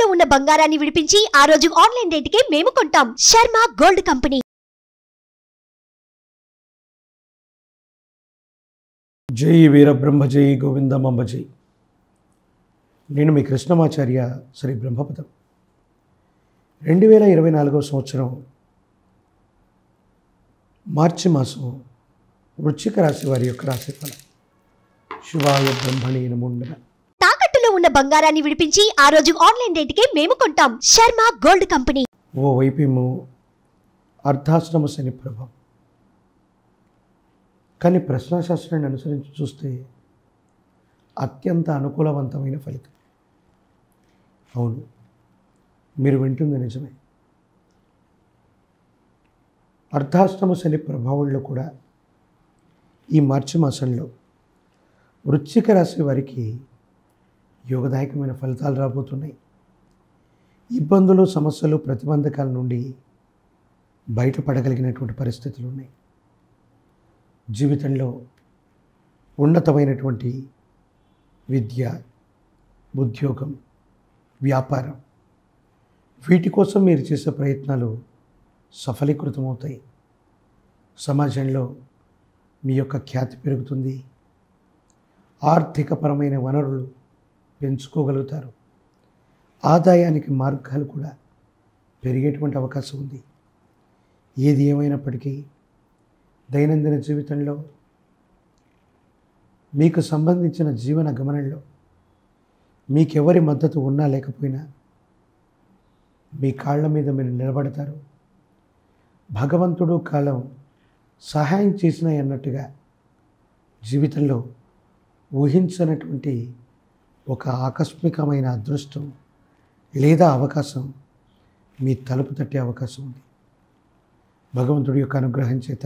తాకట్టులో ఉన్న బంగారాన్ని విడిపించి ఆ రోజు ఆన్లైన్ రేటుకే మేము కొంటాం. Sharma gold company. జై వీరబ్రహ్మ జై గోవిందమాంబ జై. నేను మీ కృష్ణమాచార్య శ్రీ బ్రహ్మపదం. 2024 సంవత్సరం మార్చి మాసం వృశ్చిక రాశి వారి యొక్క రాశిఫలం. శివాయ బ్రహ్మణే నమో నమః. తాకట్టులో ఉన్న బంగారాన్ని విడిపించి ఆ రోజు ఆన్లైన్ రేటుకే మేము కొంటాం. Sharma gold company. ఓ వైపేమో అర్ధాశ్రమ శని ప్రభావం, కానీ ప్రశ్నాశాస్త్రాన్ని అనుసరించి చూస్తే అత్యంత అనుకూలవంతమైన ఫలితం. అవును, మీరు వింటుంది నిజమే. అర్ధాశ్రమ శని ప్రభావంలో కూడా ఈ మార్చి మాసంలో వృశ్చిక రాశి వారికి యోగదాయకమైన ఫలితాలు రాబోతున్నాయి. ఇబ్బందులు, సమస్యలు, ప్రతిబంధకాల నుండి బయటపడగలిగినటువంటి పరిస్థితులు ఉన్నాయి. జీవితంలో ఉన్నతమైనటువంటి విద్య, ఉద్యోగం, వ్యాపారం, వీటి కోసం మీరు చేసే ప్రయత్నాలు సఫలీకృతమవుతాయి. సమాజంలో మీ యొక్క ఖ్యాతి పెరుగుతుంది. ఆర్థికపరమైన వనరులు పెంచుకోగలుగుతారు. ఆదాయానికి మార్గాలు కూడా పెరిగేటువంటి అవకాశం ఉంది. ఏది ఏమైనప్పటికీ దైనందిన జీవితంలో మీకు సంబంధించిన జీవన గమనంలో మీకెవరి మద్దతు ఉన్నా లేకపోయినా మీ కాళ్ళ మీద మీరు నిలబడతారు. భగవంతుడు కాలం సహాయం చేసినాయి అన్నట్టుగా జీవితంలో ఊహించనటువంటి ఒక ఆకస్మికమైన అదృష్టం లేదా అవకాశం మీ తలుపు తట్టే అవకాశం ఉంది. భగవంతుడి యొక్క అనుగ్రహం చేత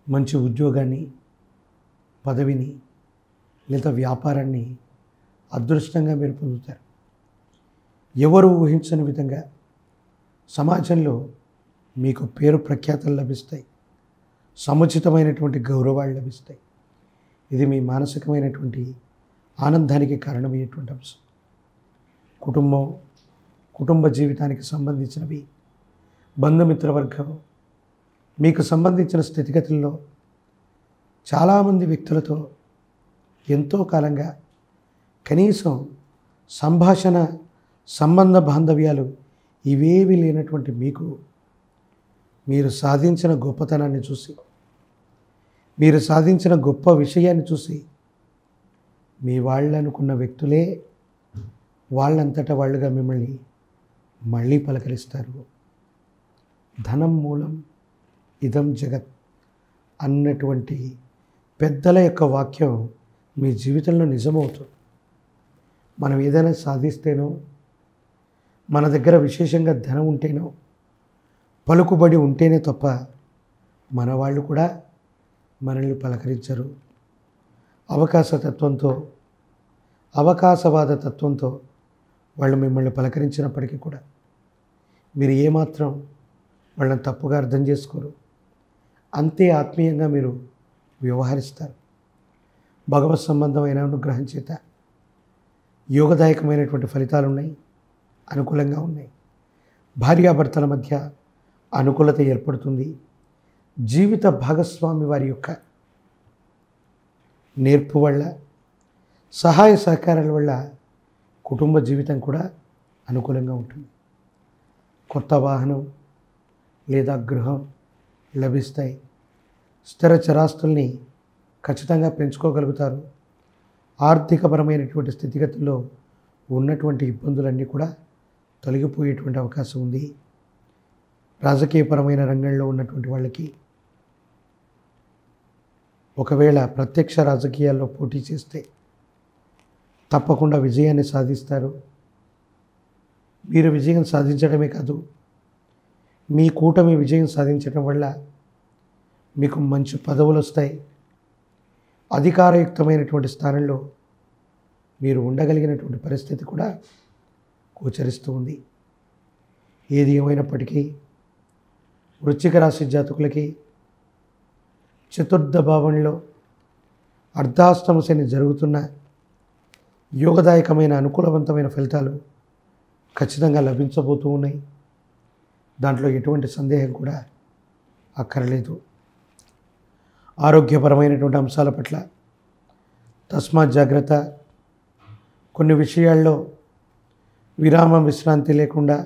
మంచి ఉద్యోగాన్ని, పదవిని లేదా వ్యాపారాన్ని అదృష్టంగా మీరు పొందుతారు. ఎవరు ఊహించని విధంగా సమాజంలో మీకు పేరు ప్రఖ్యాతలు లభిస్తాయి. సముచితమైనటువంటి గౌరవాలు లభిస్తాయి. ఇది మీ మానసికమైనటువంటి ఆనందానికి కారణమయ్యేటువంటి అంశం. కుటుంబం, కుటుంబ జీవితానికి సంబంధించినవి, బంధుమిత్రవర్గం, మీకు సంబంధించిన స్థితిగతుల్లో చాలామంది వ్యక్తులతో ఎంతో కాలంగా కనీసం సంభాషణ, సంబంధ బాంధవ్యాలు ఇవేవి లేనటువంటి మీకు మీరు సాధించిన గొప్పతనాన్ని చూసి, మీరు సాధించిన గొప్ప విషయాన్ని చూసి మీ వాళ్ళు అనుకున్న వ్యక్తులే వాళ్ళంతటా వాళ్ళుగా మిమ్మల్ని మళ్ళీ పలకరిస్తారు. ధనం మూలం ఇదం జగత్ అన్నటువంటి పెద్దల యొక్క వాక్యం మీ జీవితంలో నిజమవుతుంది. మనం ఏదైనా సాధిస్తేనో, మన దగ్గర విశేషంగా ధనం ఉంటేనో, పలుకుబడి ఉంటేనే తప్ప మన వాళ్ళు కూడా మనల్ని పలకరించరు. అవకాశవాద తత్వంతో వాళ్ళు మిమ్మల్ని పలకరించినప్పటికీ కూడా మీరు ఏమాత్రం వాళ్ళని తప్పుగా అర్థం చేసుకోరు. అంతే ఆత్మీయంగా మీరు వ్యవహరిస్తారు. భగవత్ సంబంధమైన అనుగ్రహం చేత యోగదాయకమైనటువంటి ఫలితాలు ఉన్నాయి, అనుకూలంగా ఉన్నాయి. భార్యాభర్తల మధ్య అనుకూలత ఏర్పడుతుంది. జీవిత భాగస్వామి వారి యొక్క నేర్పు వల్ల, సహాయ సహకారాల వల్ల కుటుంబ జీవితం కూడా అనుకూలంగా ఉంటుంది. కొత్త వాహనం లేదా గృహం లభిస్తాయి. స్థిర చరాస్తుల్ని ఖచ్చితంగా పెంచుకోగలుగుతారు. ఆర్థికపరమైనటువంటి స్థితిగతుల్లో ఉన్నటువంటి ఇబ్బందులన్నీ కూడా తొలగిపోయేటువంటి అవకాశం ఉంది. రాజకీయపరమైన రంగంలో ఉన్నటువంటి వాళ్ళకి ఒకవేళ ప్రత్యక్ష రాజకీయాల్లో పోటీ చేస్తే తప్పకుండా విజయాన్ని సాధిస్తారు. మీరు విజయం సాధించడమే కాదు, మీ కూటమి విజయం సాధించడం వల్ల మీకు మంచి పదవులు వస్తాయి. అధికారయుక్తమైనటువంటి స్థానంలో మీరు ఉండగలిగినటువంటి పరిస్థితి కూడా గోచరిస్తూ ఉంది. ఏది ఏమైనప్పటికీ వృశ్చిక రాశి జాతకులకి చతుర్థ భావంలో అర్ధాష్టమ శని జరుగుతున్న యోగదాయకమైన అనుకూలవంతమైన ఫలితాలు ఖచ్చితంగా లభించబోతూ ఉన్నాయి. దాంట్లో ఎటువంటి సందేహం కూడా అక్కర్లేదు. ఆరోగ్యపరమైనటువంటి అంశాల పట్ల తస్మాత్ జాగ్రత్త. కొన్ని విషయాల్లో విరామం విశ్రాంతి లేకుండా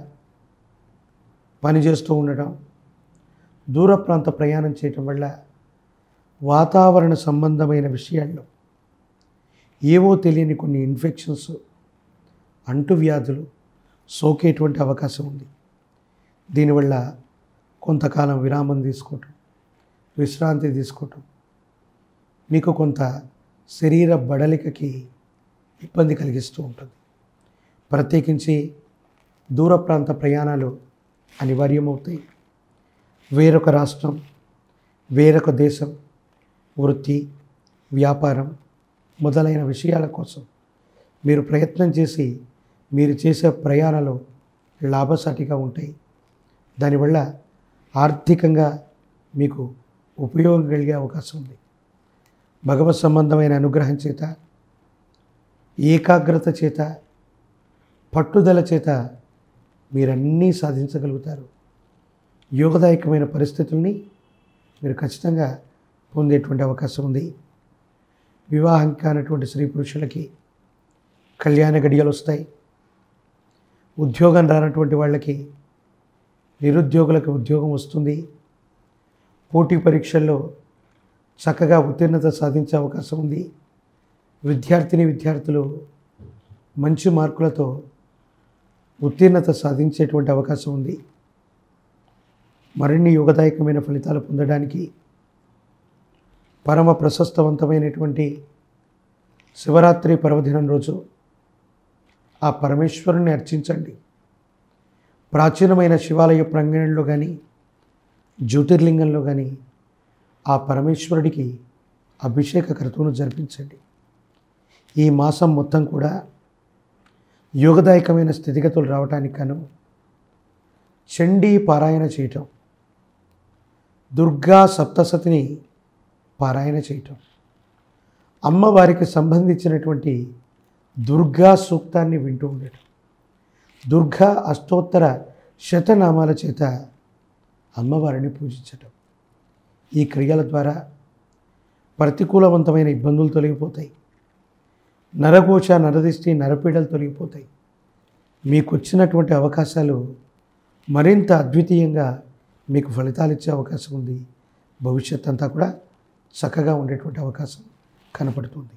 పనిచేస్తూ ఉండటం, దూర ప్రాంత ప్రయాణం చేయటం వల్ల వాతావరణ సంబంధమైన విషయాల్లో ఏవో తెలియని కొన్ని ఇన్ఫెక్షన్స్, అంటువ్యాధులు సోకేటువంటి అవకాశం ఉంది. దీనివల్ల కొంతకాలం విరామం తీసుకోవటం, విశ్రాంతి తీసుకోవటం మీకు కొంత శరీర బడలికకి ఇబ్బంది కలిగిస్తూ ఉంటుంది. ప్రత్యేకించి దూర ప్రాంత ప్రయాణాలు అనివార్యమవుతాయి. వేరొక రాష్ట్రం, వేరొక దేశం, వృత్తి, వ్యాపారం మొదలైన విషయాల కోసం మీరు ప్రయత్నం చేసి మీరు చేసే ప్రయాణాలు లాభసాటిగా ఉంటాయి. దానివల్ల ఆర్థికంగా మీకు ఉపయోగం కలిగే అవకాశం ఉంది. భగవత్ సంబంధమైన అనుగ్రహం చేత, ఏకాగ్రత చేత, పట్టుదల చేత మీరన్నీ సాధించగలుగుతారు. యోగదాయకమైన పరిస్థితుల్ని మీరు ఖచ్చితంగా పొందేటువంటి అవకాశం ఉంది. వివాహం కానటువంటి స్త్రీ పురుషులకి కళ్యాణ గడియలు వస్తాయి. ఉద్యోగం రానటువంటి వాళ్ళకి, నిరుద్యోగులకు ఉద్యోగం వస్తుంది. పోటీ పరీక్షల్లో చక్కగా ఉత్తీర్ణత సాధించే అవకాశం ఉంది. విద్యార్థులు మంచి మార్కులతో ఉత్తీర్ణత సాధించేటువంటి అవకాశం ఉంది. మరిన్ని యోగదాయకమైన ఫలితాలు పొందడానికి పరమ ప్రశస్తవంతమైనటువంటి శివరాత్రి పర్వదినం రోజు ఆ పరమేశ్వరుని అర్చించండి. ప్రాచీనమైన శివాలయ ప్రాంగణంలో కానీ, జ్యోతిర్లింగంలో కానీ ఆ పరమేశ్వరుడికి అభిషేక క్రతువును జరిపించండి. ఈ మాసం మొత్తం కూడా యోగదాయకమైన స్థితిగతులు రావటానికి గాను చండీ పారాయణ చేయటం, దుర్గా సప్తసతిని పారాయణ చేయటం, అమ్మవారికి సంబంధించినటువంటి దుర్గా సూక్తాన్ని వింటూ ఉండటం, దుర్గా అష్టోత్తర శతనామాల చేత అమ్మవారిని పూజించటం. ఈ క్రియల ద్వారా ప్రతికూలవంతమైన ఇబ్బందులు తొలగిపోతాయి. నరఘోష, నరదిష్టి, నరపీడలు తొలగిపోతాయి. మీకు వచ్చినటువంటి అవకాశాలు మరింత అద్వితీయంగా మీకు ఫలితాలు ఇచ్చే అవకాశం ఉంది. భవిష్యత్ అంతా కూడా చక్కగా ఉండేటువంటి అవకాశం కనపడుతుంది.